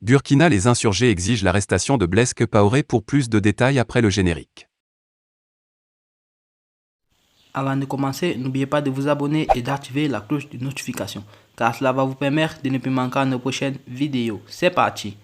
Burkina, les insurgés exigent l'arrestation de Blaise Compaoré. Pour plus de détails après le générique. Avant de commencer, n'oubliez pas de vous abonner et d'activer la cloche de notification, car cela va vous permettre de ne plus manquer nos prochaines vidéos. C'est parti!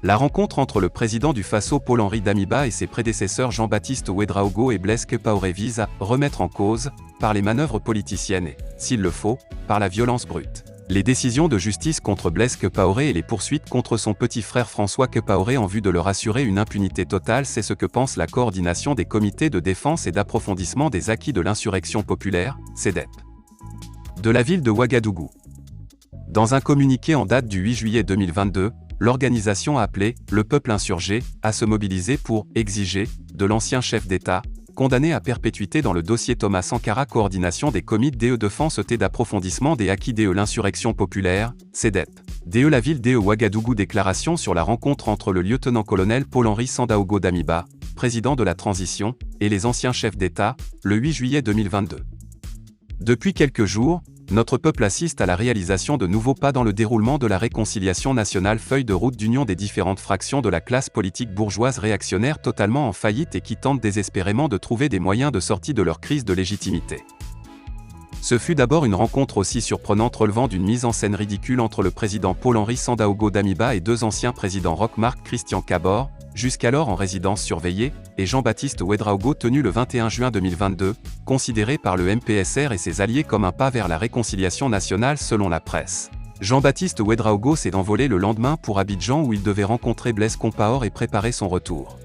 La rencontre entre le président du Faso Paul-Henri Damiba et ses prédécesseurs Jean-Baptiste Ouédraogo et Blaise Compaoré vise à remettre en cause, par les manœuvres politiciennes et, s'il le faut, par la violence brute, les décisions de justice contre Blaise Compaoré et les poursuites contre son petit frère François Compaoré en vue de leur assurer une impunité totale. C'est ce que pense la coordination des comités de défense et d'approfondissement des acquis de l'insurrection populaire, CEDEP, de la ville de Ouagadougou. Dans un communiqué en date du 8 juillet 2022, l'organisation a appelé le peuple insurgé à se mobiliser pour exiger de l'ancien chef d'État, condamné à perpétuité dans le dossier Thomas Sankara, coordination des comités de défense et d'approfondissement des acquis de l'insurrection populaire, CEDEP. La ville de Ouagadougou. Déclaration sur la rencontre entre le lieutenant-colonel Paul-Henri Sandaogo Damiba, président de la transition, et les anciens chefs d'État, le 8 juillet 2022. Depuis quelques jours, notre peuple assiste à la réalisation de nouveaux pas dans le déroulement de la réconciliation nationale, feuille de route d'union des différentes fractions de la classe politique bourgeoise réactionnaire totalement en faillite et qui tentent désespérément de trouver des moyens de sortie de leur crise de légitimité. Ce fut d'abord une rencontre aussi surprenante relevant d'une mise en scène ridicule entre le président Paul-Henri Sandaogo Damiba et deux anciens présidents Roch-Marc Christian Kabore, jusqu'alors en résidence surveillée, et Jean-Baptiste Ouédraogo, tenu le 21 juin 2022, considéré par le MPSR et ses alliés comme un pas vers la réconciliation nationale selon la presse. Jean-Baptiste Ouédraogo s'est envolé le lendemain pour Abidjan où il devait rencontrer Blaise Compaoré et préparer son retour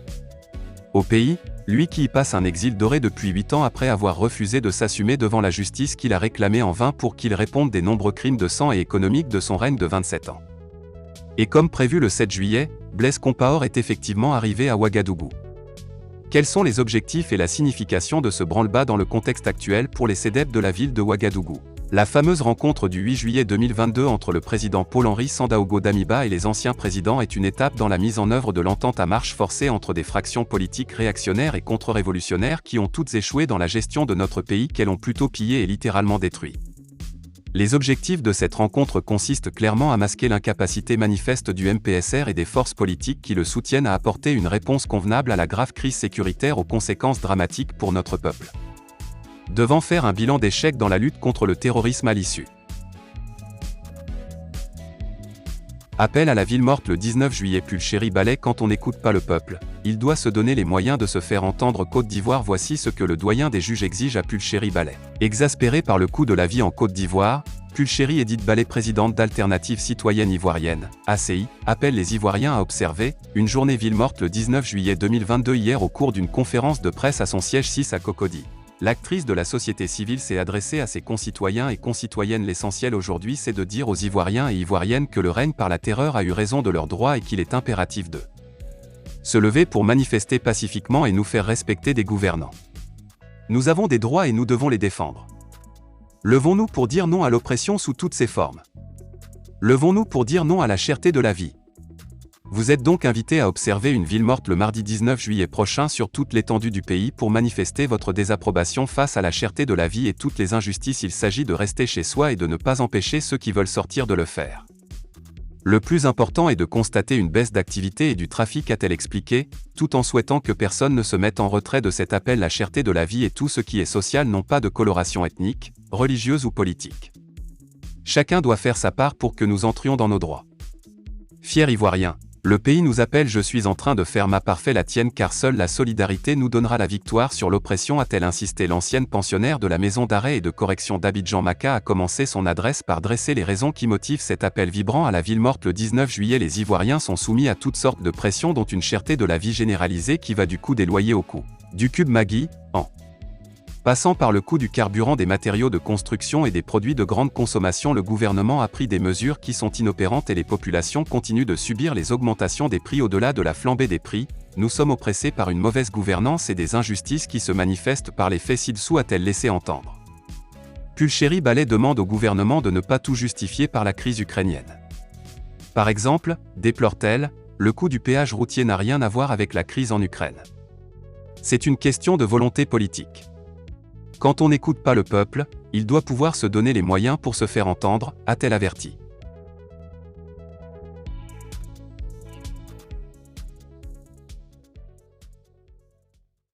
au pays, lui qui y passe un exil doré depuis 8 ans après avoir refusé de s'assumer devant la justice qu'il a réclamé en vain pour qu'il réponde des nombreux crimes de sang et économiques de son règne de 27 ans. Et comme prévu le 7 juillet, Blaise Compaoré est effectivement arrivé à Ouagadougou. Quels sont les objectifs et la signification de ce branle-bas dans le contexte actuel pour les CEDEP de la ville de Ouagadougou? La fameuse rencontre du 8 juillet 2022 entre le président Paul-Henri Sandaogo Damiba et les anciens présidents est une étape dans la mise en œuvre de l'entente à marche forcée entre des fractions politiques réactionnaires et contre-révolutionnaires qui ont toutes échoué dans la gestion de notre pays, qu'elles ont plutôt pillé et littéralement détruit. Les objectifs de cette rencontre consistent clairement à masquer l'incapacité manifeste du MPSR et des forces politiques qui le soutiennent à apporter une réponse convenable à la grave crise sécuritaire aux conséquences dramatiques pour notre peuple. Devant faire un bilan d'échec dans la lutte contre le terrorisme à l'issue. Appel à la ville morte le 19 juillet. Pulchéry Ballet. Quand on n'écoute pas le peuple, il doit se donner les moyens de se faire entendre. Côte d'Ivoire. Voici ce que le doyen des juges exige à Pulchéry Ballet. Exaspéré par le coût de la vie en Côte d'Ivoire, Pulchéry Edith Ballet, présidente d'Alternative Citoyenne Ivoirienne, ACI, appelle les Ivoiriens à observer une journée ville morte le 19 juillet 2022 hier au cours d'une conférence de presse à son siège 6 à Cocody. L'actrice de la société civile s'est adressée à ses concitoyens et concitoyennes. L'essentiel aujourd'hui, c'est de dire aux Ivoiriens et Ivoiriennes que le règne par la terreur a eu raison de leurs droits et qu'il est impératif de se lever pour manifester pacifiquement et nous faire respecter des gouvernants. Nous avons des droits et nous devons les défendre. Levons-nous pour dire non à l'oppression sous toutes ses formes. Levons-nous pour dire non à la cherté de la vie. Vous êtes donc invités à observer une ville morte le mardi 19 juillet prochain sur toute l'étendue du pays pour manifester votre désapprobation face à la cherté de la vie et toutes les injustices. Il s'agit de rester chez soi et de ne pas empêcher ceux qui veulent sortir de le faire. Le plus important est de constater une baisse d'activité et du trafic, a-t-elle expliqué, tout en souhaitant que personne ne se mette en retrait de cet appel. La cherté de la vie et tout ce qui est social n'ont pas de coloration ethnique, religieuse ou politique. Chacun doit faire sa part pour que nous entrions dans nos droits. Fiers Ivoiriens, le pays nous appelle. Je suis en train de faire ma part, fais la tienne, car seule la solidarité nous donnera la victoire sur l'oppression, a-t-elle insisté. L'ancienne pensionnaire de la maison d'arrêt et de correction d'Abidjan Maka a commencé son adresse par dresser les raisons qui motivent cet appel vibrant à la ville morte le 19 juillet. Les Ivoiriens sont soumis à toutes sortes de pressions, dont une cherté de la vie généralisée qui va du coût des loyers au coût du cube Maggi, en passant par le coût du carburant, des matériaux de construction et des produits de grande consommation. Le gouvernement a pris des mesures qui sont inopérantes et les populations continuent de subir les augmentations des prix. Au-delà de la flambée des prix, nous sommes oppressés par une mauvaise gouvernance et des injustices qui se manifestent par les faits ci-dessous, a-t-elle laissé entendre. Pulchéry Ballet demande au gouvernement de ne pas tout justifier par la crise ukrainienne. Par exemple, déplore-t-elle, le coût du péage routier n'a rien à voir avec la crise en Ukraine. C'est une question de volonté politique. Quand on n'écoute pas le peuple, il doit pouvoir se donner les moyens pour se faire entendre, a-t-elle averti.